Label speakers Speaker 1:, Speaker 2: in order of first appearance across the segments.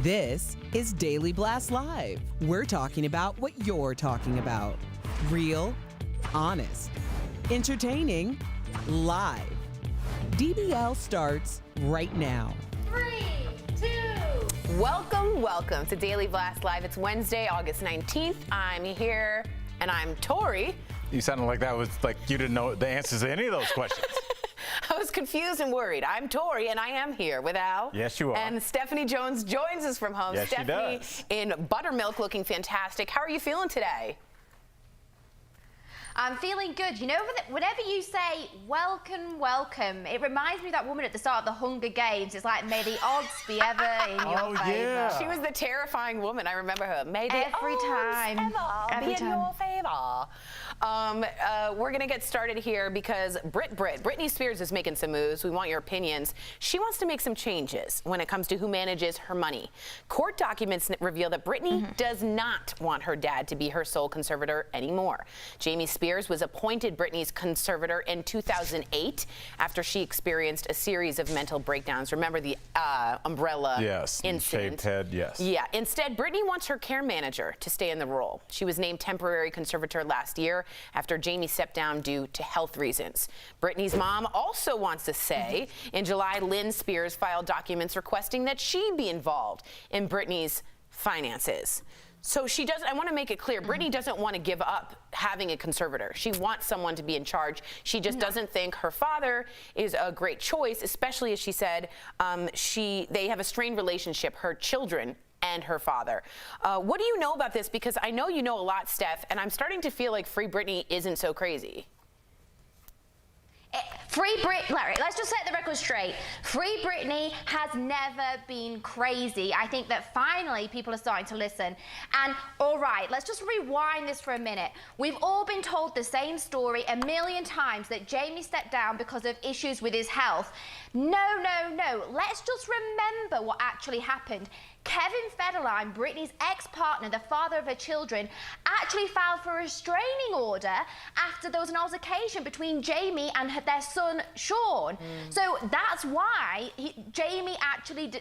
Speaker 1: This is Daily Blast Live. We're talking about what you're talking about. Real, honest, entertaining, live. DBL starts right now.
Speaker 2: 3, 2. Welcome to Daily Blast Live. It's Wednesday, August 19th. I'm here, and I'm Tori.
Speaker 3: You sounded like that was like you didn't know the answers to any of those questions.
Speaker 2: I was confused and worried. I'm Tori, and I am here with Al.
Speaker 3: Yes, you are.
Speaker 2: And Stephanie Jones joins us from home.
Speaker 3: Yes,
Speaker 2: Stephanie
Speaker 3: she does.
Speaker 2: in buttermilk, looking fantastic. How are you feeling today?
Speaker 4: I'm feeling good. You know, whenever you say, welcome, it reminds me of that woman at the start of the Hunger Games. It's like, may the odds be ever in your favor.
Speaker 3: Yeah.
Speaker 2: She was the terrifying woman. I remember her. May the
Speaker 4: Every
Speaker 2: odds
Speaker 4: time.
Speaker 2: ever be in your favor. We're going to get started here because Britney Spears is making some moves. We want your opinions. She wants to make some changes when it comes to who manages her money. Court documents reveal that Britney does not want her dad to be her sole conservator anymore. Jamie Spears was appointed Britney's conservator in 2008 after she experienced a series of mental breakdowns. Remember the umbrella incident?
Speaker 3: Shaved head, yes.
Speaker 2: Yeah. Instead, Britney wants her care manager to stay in the role. She was named temporary conservator last year after Jamie stepped down due to health reasons. Britney's mom also wants to say, in July, Lynn Spears filed documents requesting that she be involved in Britney's finances. So she doesn't, I want to make it clear, Britney doesn't want to give up having a conservator. She wants someone to be in charge. She just doesn't think her father is a great choice, especially as she said, they have a strained relationship, her children and her father. What do you know about this? Because I know you know a lot, Steph, and I'm starting to feel like Free Britney isn't so crazy.
Speaker 4: Larry, let's just set the record straight. Free Britney has never been crazy. I think that finally people are starting to listen. And all right, let's just rewind this for a minute. We've all been told the same story a million times that Jamie stepped down because of issues with his health. No. Let's just remember what actually happened. Kevin Federline, Britney's ex-partner, the father of her children, actually filed for a restraining order after there was an altercation between Jamie and their son, Sean. So that's why Jamie actually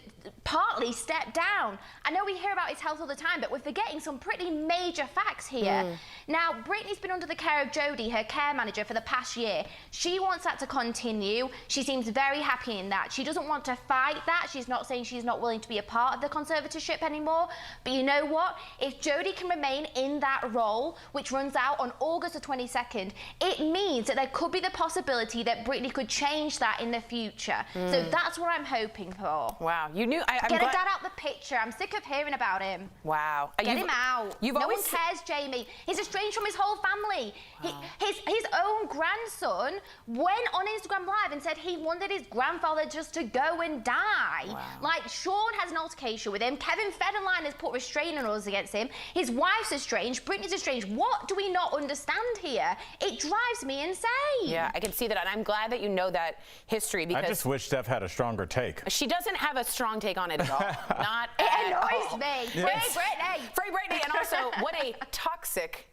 Speaker 4: partly stepped down. I know we hear about his health all the time, but we're forgetting some pretty major facts here. Now, Britney's been under the care of Jodie, her care manager, for the past year. She wants that to continue. She seems very happy in that. She doesn't want to fight that. She's not saying she's not willing to be a part of the conservatorship anymore. But you know what? If Jodie can remain in that role, which runs out on August the 22nd, it means that there could be the possibility that Britney could change that in the future. So that's what I'm hoping for.
Speaker 2: Wow, you knew. I'm
Speaker 4: Get
Speaker 2: glad.
Speaker 4: her dad out the picture. I'm sick of hearing about him.
Speaker 2: Wow.
Speaker 4: Get him out.
Speaker 2: No
Speaker 4: one cares, Jamie. He's estranged from his whole family.
Speaker 2: Wow.
Speaker 4: His own grandson went on Instagram Live and said he wanted his grandfather just to go and die.
Speaker 2: Wow.
Speaker 4: Like, Sean has an altercation with him. Kevin Federline has put restraining orders against him. His wife's estranged. Britney's estranged. What do we not understand here? It drives me insane.
Speaker 2: Yeah, I can see that, and I'm glad that you know that history because
Speaker 3: I just wish Steph had a stronger take.
Speaker 2: she doesn't have a strong take on it at all. Not
Speaker 4: It
Speaker 2: at
Speaker 4: annoys
Speaker 2: all.
Speaker 4: me. Free
Speaker 3: Yes.
Speaker 4: Britney.
Speaker 2: Free Britney, and also what a toxic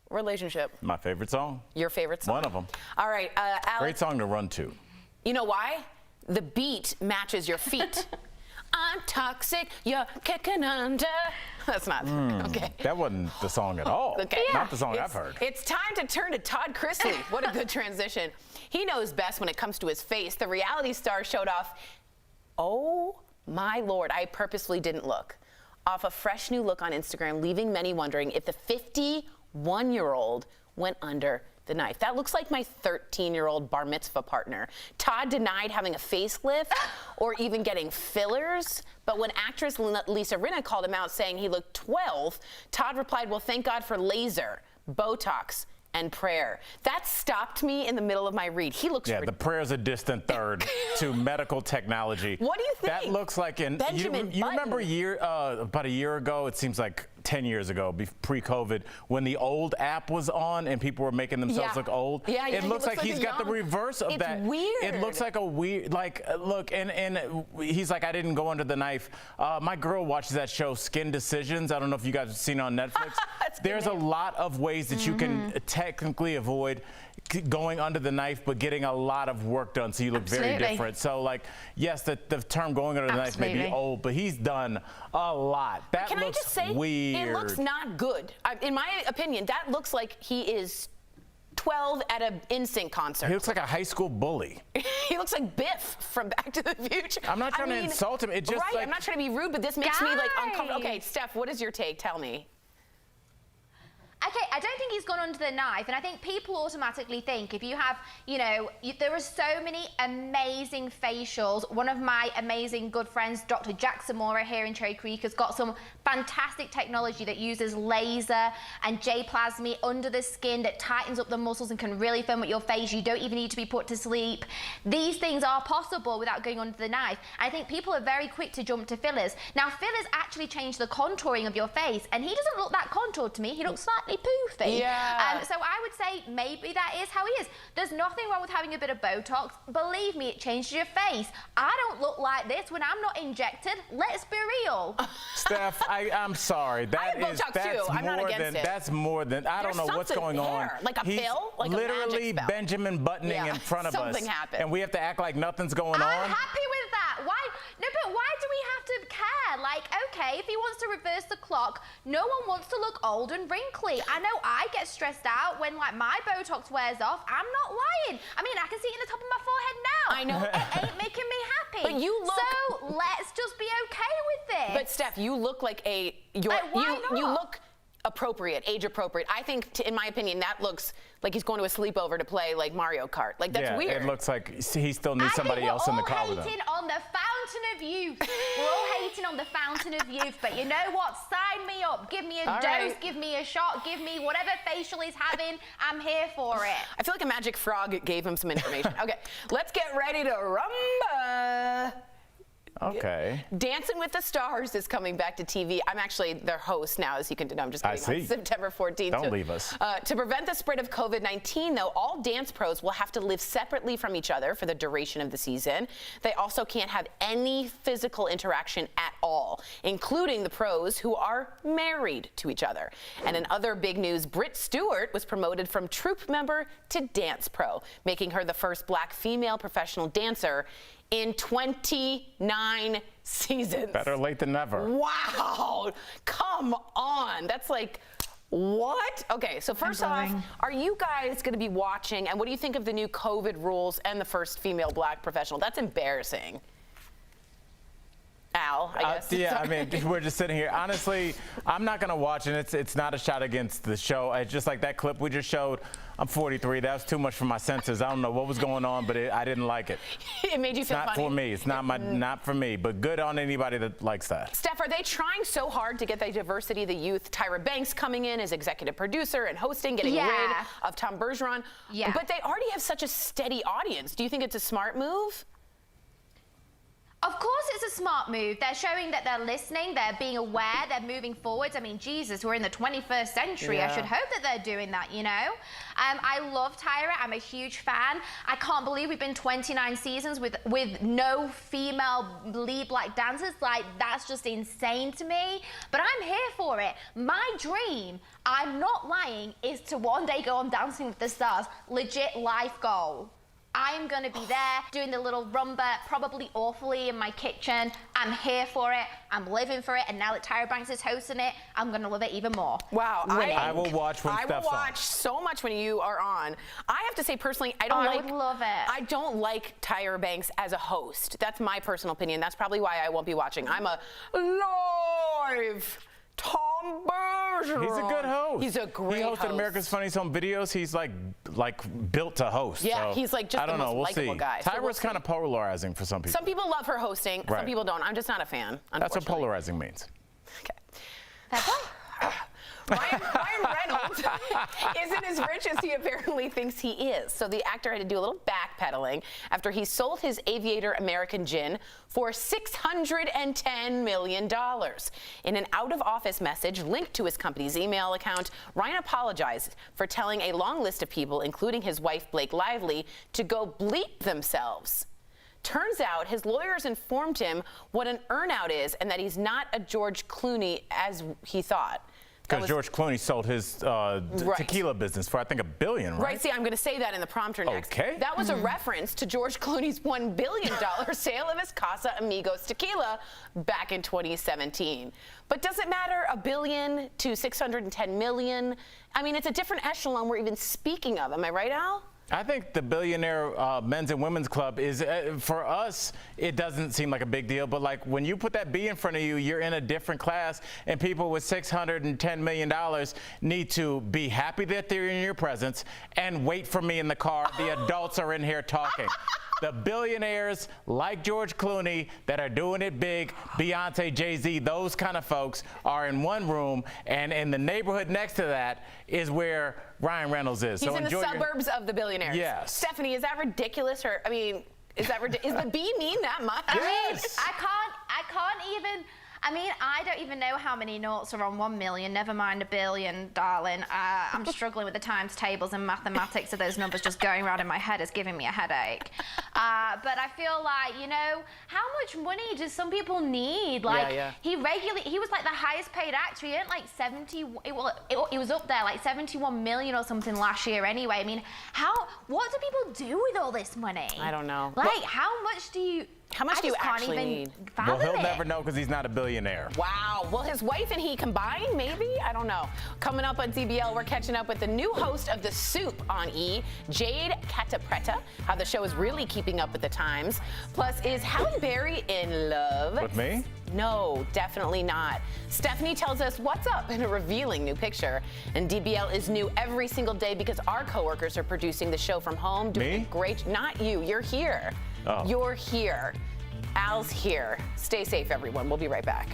Speaker 2: relationship.
Speaker 3: My favorite song.
Speaker 2: Your favorite song?
Speaker 3: One of them.
Speaker 2: All right, Alex.
Speaker 3: Great song to run to.
Speaker 2: You know why? The beat matches your feet. I'm toxic, you're kicking under. That's not okay.
Speaker 3: That wasn't the song at all.
Speaker 2: Okay.
Speaker 3: Not the song I've heard.
Speaker 2: It's time to turn to Todd Chrisley. What a good transition. He knows best when it comes to his face. The reality star showed off, oh my Lord, I purposefully didn't look, off a fresh new look on Instagram, leaving many wondering if the 51-year-old went under the knife. That looks like my 13-year-old bar mitzvah partner. Todd denied having a facelift or even getting fillers, but when actress Lisa Rinna called him out saying he looked 12, Todd replied, well, thank God for laser, Botox, and prayer. That stopped me in the middle of my read. He looks
Speaker 3: the prayer's a distant third to medical technology.
Speaker 2: What do you think?
Speaker 3: That looks like
Speaker 2: Benjamin
Speaker 3: you
Speaker 2: Button.
Speaker 3: remember about a year ago, it seems like 10 years ago, pre-COVID, when the old app was on and people were making themselves look old.
Speaker 2: Yeah,
Speaker 3: it looks like he's got the reverse of that.
Speaker 2: It's weird.
Speaker 3: It looks like a weird, look, and he's like, I didn't go under the knife. My girl watches that show, Skin Decisions. I don't know if you guys have seen it on Netflix. There's a lot of ways that you can technically avoid going under the knife, but getting a lot of work done, so you look very different. So, like, yes, the term going under the knife may be old, but he's done a lot. That
Speaker 2: Can
Speaker 3: looks
Speaker 2: I just say,
Speaker 3: weird.
Speaker 2: it looks not good. In my opinion, that looks like he is 12 at an NSYNC concert.
Speaker 3: He looks like a high school bully.
Speaker 2: He looks like Biff from Back to the Future.
Speaker 3: I'm not trying to insult him. It just
Speaker 2: right,
Speaker 3: like,
Speaker 2: I'm not trying to be rude, but this makes me like uncomfortable. Okay, Steph, what is your take? Tell me.
Speaker 4: Okay, I don't think he's gone under the knife, and I think people automatically think if you have, you know, there are so many amazing facials. One of my amazing good friends, Dr. Jack Zamora here in Cherry Creek, has got some fantastic technology that uses laser and J-plasmy under the skin that tightens up the muscles and can really firm up your face. You don't even need to be put to sleep. These things are possible without going under the knife. I think people are very quick to jump to fillers. Now, fillers actually change the contouring of your face, and he doesn't look that contoured to me. He looks slightly poofy.
Speaker 2: Yeah.
Speaker 4: So I would say maybe that is how he is. There's nothing wrong with having a bit of Botox. Believe me, it changes your face. I don't look like this when I'm not injected. Let's be real.
Speaker 3: Steph, I'm sorry.
Speaker 2: I have Botox too. I'm not against it.
Speaker 3: That's more than, I don't know what's going on.
Speaker 2: Like a pill? Like
Speaker 3: literally
Speaker 2: a magic spell.
Speaker 3: Benjamin Buttoning in front of us.
Speaker 2: Something happened.
Speaker 3: And we have to act like nothing's going on.
Speaker 4: I'm happy with that. Why? No, but why do we have to care? Like, okay, if he wants to reverse the clock, no one wants to look old and wrinkly. I know I get stressed out when, like, my Botox wears off. I'm not lying. I mean, I can see it in the top of my forehead now.
Speaker 2: I know.
Speaker 4: It ain't making me happy.
Speaker 2: But you look...
Speaker 4: So let's just be okay with this.
Speaker 2: But Steph, you look like a... You look appropriate, age appropriate. I think, in my opinion, that looks like he's going to a sleepover to play like Mario Kart. Like, that's weird.
Speaker 3: It looks like he still needs somebody else in the car with him.
Speaker 4: We're all hating on the fountain of youth. We're all hating on the fountain of youth, but you know what? Sign me up. Give me a dose, give me a shot, give me whatever facial he's having. I'm here for it.
Speaker 2: I feel like a magic frog gave him some information. Okay, let's get ready to rumba.
Speaker 3: Okay.
Speaker 2: Dancing with the Stars is coming back to TV. I'm actually their host now, as you can know. I'm just kidding.
Speaker 3: I see.
Speaker 2: On September 14th.
Speaker 3: Don't leave us.
Speaker 2: To prevent the spread of COVID-19, though, all dance pros will have to live separately from each other for the duration of the season. They also can't have any physical interaction at all, including the pros who are married to each other. And in other big news, Britt Stewart was promoted from troupe member to dance pro, making her the first black female professional dancer in 29 seasons.
Speaker 3: Better late than never.
Speaker 2: Wow, come on. That's like, what? Okay, so first off, are you guys gonna be watching, and what do you think of the new COVID rules and the first female black professional? That's embarrassing. Al, I guess.
Speaker 3: Yeah, I mean, we're just sitting here. Honestly, I'm not going to watch it. It's not a shot against the show. It's just like that clip we just showed. I'm 43. That was too much for my senses. I don't know what was going on, but I didn't like it.
Speaker 2: It made you feel funny?
Speaker 3: Not for me. It's not for me, but good on anybody that likes that.
Speaker 2: Steph, are they trying so hard to get the diversity of the youth? Tyra Banks coming in as executive producer and hosting, getting rid of Tom Bergeron.
Speaker 4: Yeah.
Speaker 2: But they already have such a steady audience. Do you think it's a smart move?
Speaker 4: Of course it's a smart move. They're showing that they're listening, they're being aware, they're moving forwards. I mean, Jesus, we're in the 21st century. I should hope that they're doing that, you know? I love Tyra. I'm a huge fan. I can't believe we've been 29 seasons with no female lead black dancers. Like, that's just insane to me. But I'm here for it. My dream, I'm not lying, is to one day go on Dancing with the Stars. Legit life goal. I'm going to be there doing the little rumba, probably awfully in my kitchen. I'm here for it. I'm living for it. And now that Tyra Banks is hosting it, I'm going to love it even more.
Speaker 2: Wow.
Speaker 3: I will watch when Steph's on.
Speaker 2: I will watch so much when you are on. I have to say, personally,
Speaker 4: I would love it.
Speaker 2: I don't like Tyra Banks as a host. That's my personal opinion. That's probably why I won't be watching. I'm a live Tom Bergeron.
Speaker 3: He's a good host.
Speaker 2: He's a great host.
Speaker 3: He hosted America's Funniest Home Videos. He's like built to host.
Speaker 2: Yeah,
Speaker 3: so
Speaker 2: he's like just the most likable guy.
Speaker 3: Tyra's kind of polarizing for some people.
Speaker 2: Some people love her hosting. Some people don't. I'm just not a fan.
Speaker 3: That's what polarizing means.
Speaker 2: Okay. Ryan Reynolds isn't as rich as he apparently thinks he is. So the actor had to do a little backpedaling after he sold his Aviator American gin for $610 million. In an out-of-office message linked to his company's email account, Ryan apologized for telling a long list of people, including his wife Blake Lively, to go bleep themselves. Turns out his lawyers informed him what an earnout is and that he's not a George Clooney as he thought.
Speaker 3: Because George Clooney sold his tequila business for, I think, $1 billion, right?
Speaker 2: Right, see, I'm going to say that in the prompter next.
Speaker 3: Okay.
Speaker 2: That was a reference to George Clooney's $1 billion sale of his Casa Amigos tequila back in 2017. But does it matter $1 billion to $610 million? I mean, it's a different echelon we're even speaking of. Am I right, Al?
Speaker 3: I think the billionaire men's and women's club is, for us, it doesn't seem like a big deal. But like when you put that B in front of you, you're in a different class. And people with $610 million need to be happy that they're in your presence and wait for me in the car. The adults are in here talking. The billionaires like George Clooney that are doing it big, Beyonce, Jay-Z, those kind of folks are in one room, and in the neighborhood next to that is where Ryan Reynolds is.
Speaker 2: He's in the suburbs of the billionaires.
Speaker 3: Yes.
Speaker 2: Stephanie, is that ridiculous? Or, I mean, is the B mean that much?
Speaker 3: Yes.
Speaker 4: I can't even. I mean, I don't even know how many noughts are on 1 million, never mind $1 billion, darling. I'm struggling with the times tables and mathematics of those numbers just going around in my head is giving me a headache. But I feel like, you know, how much money do some people need? Like, he was like the highest paid actor. He earned like it was up there, like 71 million or something last year anyway. I mean, what do people do with all this money?
Speaker 2: I don't know.
Speaker 4: Like, how much do you
Speaker 2: actually need?
Speaker 3: Well, he'll never know because he's not a billionaire.
Speaker 2: Wow. Well, his wife and he combined, maybe? I don't know. Coming up on DBL, we're catching up with the new host of The Soup on E, Jade Catapretta, how the show is really keeping up with the times. Plus, is Halle Berry in love?
Speaker 3: With me?
Speaker 2: No, definitely not. Stephanie tells us what's up in a revealing new picture. And DBL is new every single day because our coworkers are producing the show from home. Doing
Speaker 3: Me?
Speaker 2: Great. Not you. You're here.
Speaker 3: Oh.
Speaker 2: You're here. Al's here. Stay safe, everyone. We'll be right back.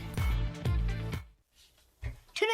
Speaker 4: Tuna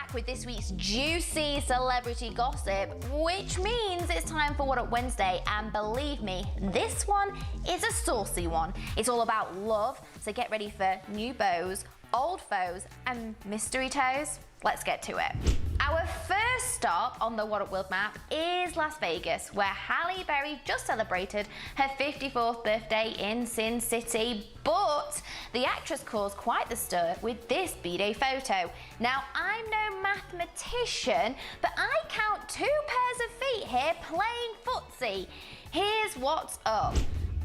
Speaker 4: back with this week's juicy celebrity gossip, which means it's time for What Up Wednesday, and believe me, this one is a saucy one. It's all about love, so get ready for new beaux, old foes, and mystery toes. Let's get to it. Our first stop on the What Up World map is Las Vegas, where Halle Berry just celebrated her 54th birthday in Sin City, but the actress caused quite the stir with this B-Day photo. Now, I'm no mathematician, but I count 2 pairs of feet here playing footsie. Here's what's up.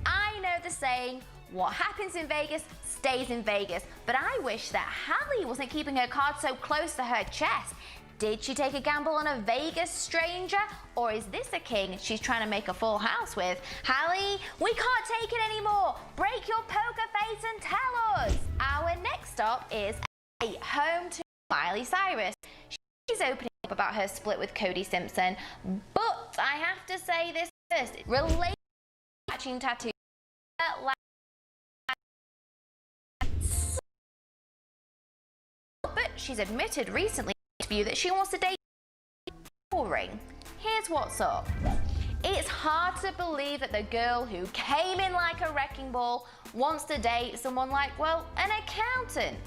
Speaker 4: I know the saying, what happens in Vegas stays in Vegas, but I wish that Halle wasn't keeping her cards so close to her chest. Did she take a gamble on a Vegas stranger, or is this a king she's trying to make a full house with? Halle, we can't take it anymore. Break your poker face and tell us. Our next stop is home to Miley Cyrus. She's opening up about her split with Cody Simpson, but I have to say this first. Related matching tattoo. But she's admitted recently in an interview that she wants to date ring. Here's what's up. It's hard to believe that the girl who came in like a wrecking ball wants to date someone like, well, an accountant.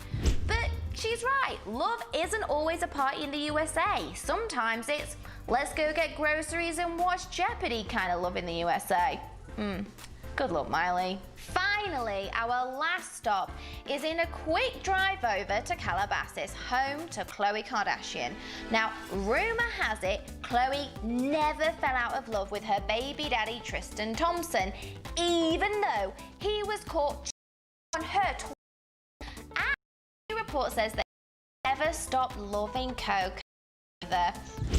Speaker 4: But she's right. Love isn't always a party in the USA. Sometimes it's let's go get groceries and watch Jeopardy kind of love in the USA. Good luck, Miley. Finally, our last stop is in a quick drive over to Calabasas, home to Khloe Kardashian. Now, rumor has it, Khloe never fell out of love with her baby daddy Tristan Thompson, even though he was caught on her twice. And the report says that he never stopped loving Coke either.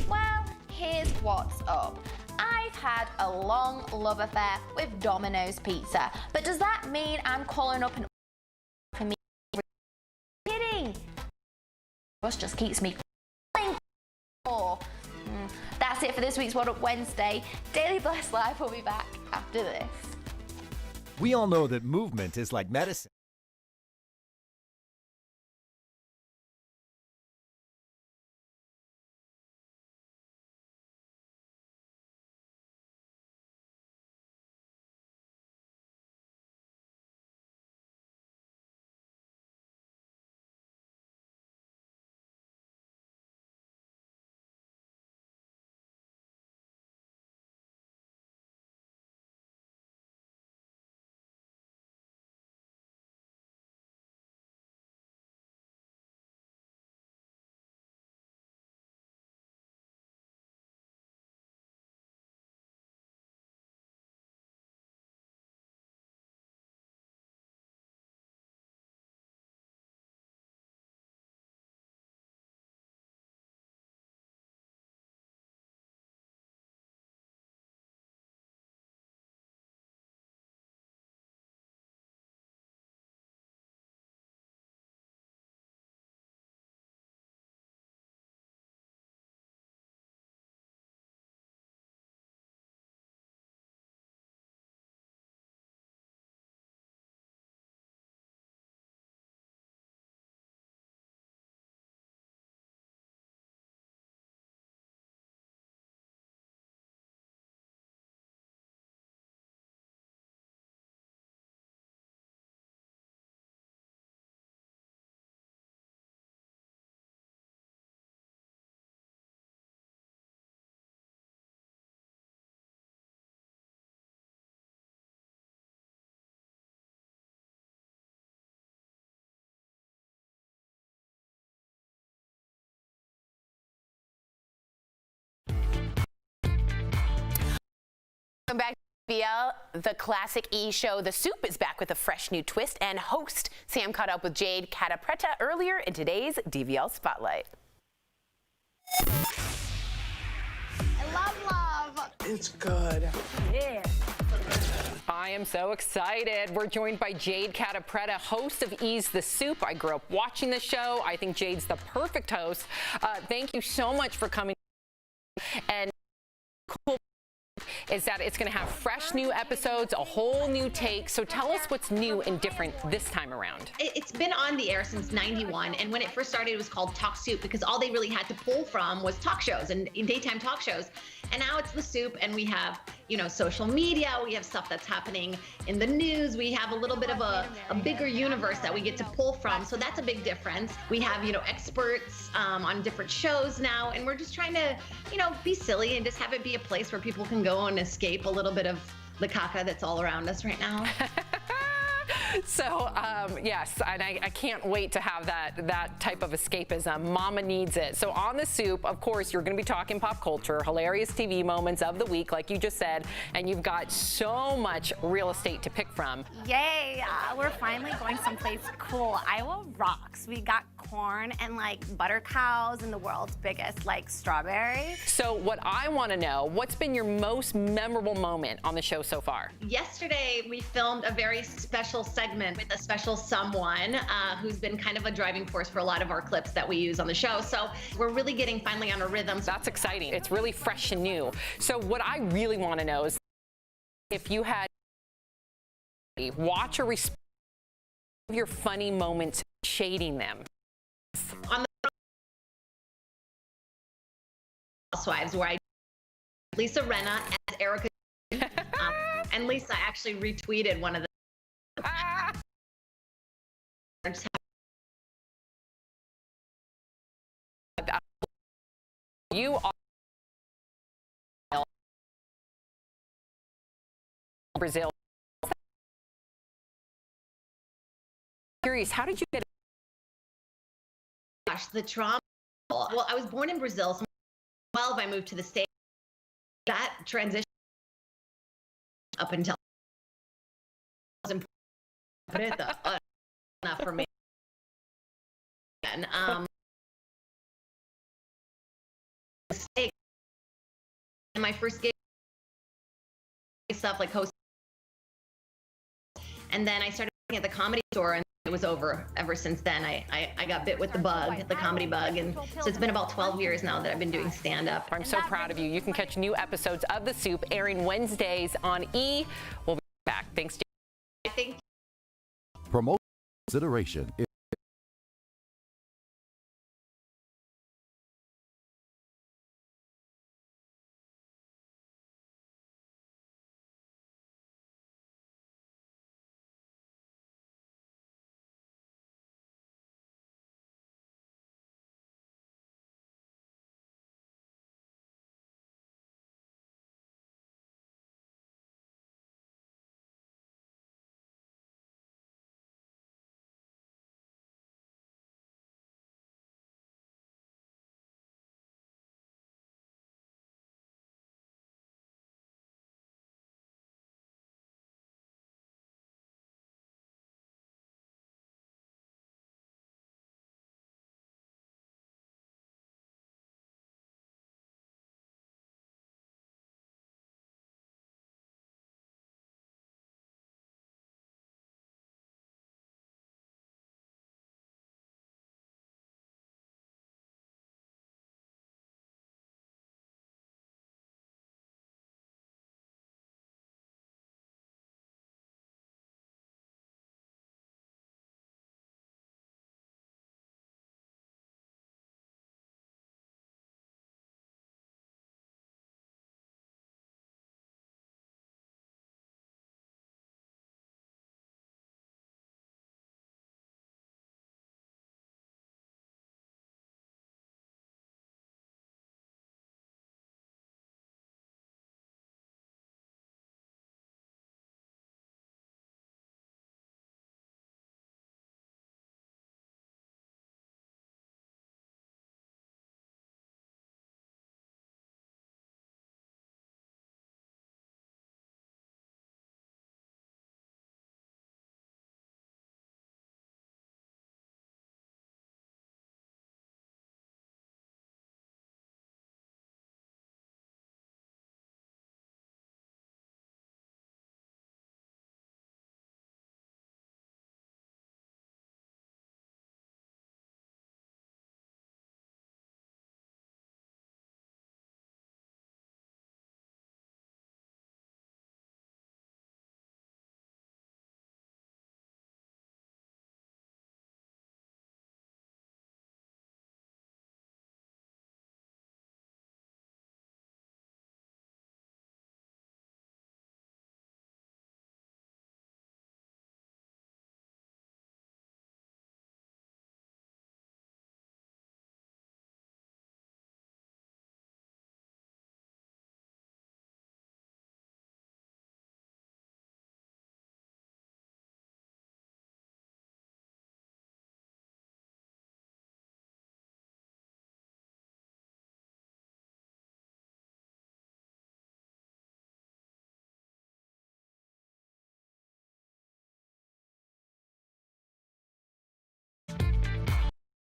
Speaker 4: Well, here's what's up. I've had a long love affair with Domino's Pizza, but does that mean I'm calling up and for me? Kidding. This just keeps me more. That's it for this week's What Up Wednesday. Daily Blast Live will be back after this.
Speaker 5: We all know that movement is like medicine.
Speaker 2: Welcome back to DBL, the classic E! Show. The Soup is back with a fresh new twist, and host Sam caught up with Jade Catapretta earlier in today's DBL Spotlight.
Speaker 6: I love.
Speaker 7: It's good.
Speaker 6: Yeah.
Speaker 8: I am so excited. We're joined by Jade Catapretta, host of E's The Soup. I grew up watching the show. I think Jade's the perfect host. Thank you so much for coming. And cool is that it's going to have fresh new episodes, a whole new take. So tell us what's new and different this time around.
Speaker 7: It's been on the air since '91, and when it first started, it was called Talk Soup because all they really had to pull from was talk shows and daytime talk shows. And now it's The Soup, and we have, you know, social media, we have stuff that's happening in the news, we have a little bit of a bigger universe that we get to pull from. So that's a big difference. We have, you know, experts on different shows now, and we're just trying to, you know, be silly and just have it be a place where people can go and escape a little bit of the caca that's all around us right now.
Speaker 8: So, yes, and I can't wait to have that type of escapism. Mama needs it. So on The Soup, of course, you're going to be talking pop culture, hilarious TV moments of the week, like you just said, and you've got so much real estate to pick from.
Speaker 6: Yay! We're finally going someplace cool. Iowa rocks. We got corn and like butter cows and the world's biggest like strawberry.
Speaker 8: So what I want to know, what's been your most memorable moment on the show so far?
Speaker 7: Yesterday, we filmed a very special segment with a special someone who's been kind of a driving force for a lot of our clips that we use on the show. So we're really getting finally on a rhythm.
Speaker 8: That's exciting. It's really fresh and new. So what I really want to know is if you had watch or respond your funny moments shading them.
Speaker 7: On the Housewives, where I Lisa Rinna as Erica, and Lisa actually retweeted one of the.
Speaker 8: You are Brazil. Curious, how did you get?
Speaker 7: Gosh, the trauma. Well, I was born in Brazil. So 12, I moved to the States. That transition up until enough for me. And my first gig stuff like host, and then I started working at the Comedy Store, and it was over ever since then. I got bit with the bug, the comedy bug, and so it's been about 12 years now that I've been doing stand-up.
Speaker 8: I'm so proud of you. You can catch new episodes of The Soup airing Wednesdays on E! We'll be back. Thanks, Jane.
Speaker 7: I think
Speaker 5: Promote consideration.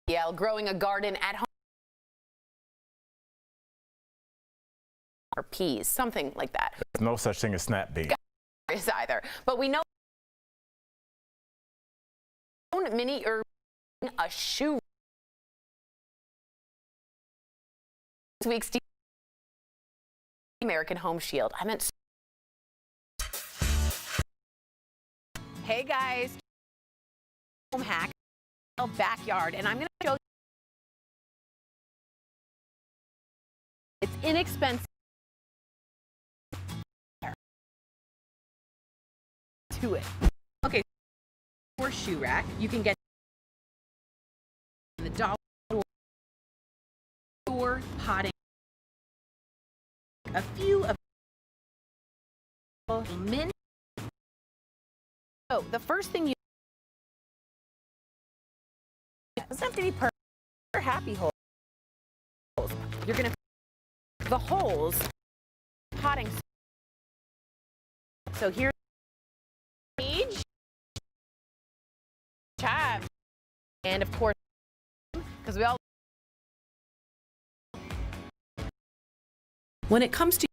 Speaker 2: DBL growing a garden at home. Or peas, something like that.
Speaker 3: There's no such thing as snap beans.
Speaker 2: Is either, but we know mini or a shoe. This week's American Home Shield. I meant. Hey guys, home hack, backyard, and I'm going to show you. It's inexpensive. To it. Okay, for shoe rack, you can get the dollar store potting. A few of mint. So the first thing you doesn't have to be perfect. Happy holes. You're gonna the holes potting. So here's page, tab, and of course, because we all. When it comes to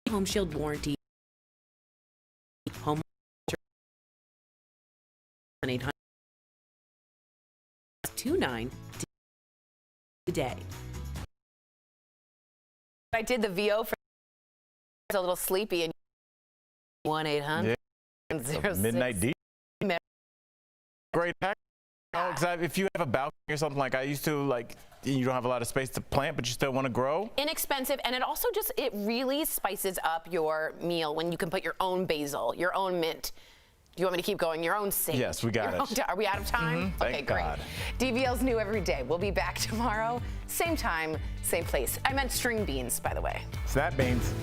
Speaker 2: Home Shield warranty, home 1-800-29 today. I did the VO for a little sleepy and 1-800.
Speaker 3: Yeah. Midnight D. Great hack. If you have a balcony or something like I used to, like you don't have a lot of space to plant, but you still want to grow.
Speaker 2: Inexpensive, and it also it really spices up your meal when you can put your own basil, your own mint. Do you want me to keep going? Your own sage.
Speaker 3: Yes, we got it.
Speaker 2: Are we out of time?
Speaker 3: Mm-hmm.
Speaker 2: Okay,
Speaker 3: Thank
Speaker 2: great.
Speaker 3: God.
Speaker 2: DBL's new every day. We'll be back tomorrow, same time, same place. I meant string beans, by the way.
Speaker 3: Snap beans.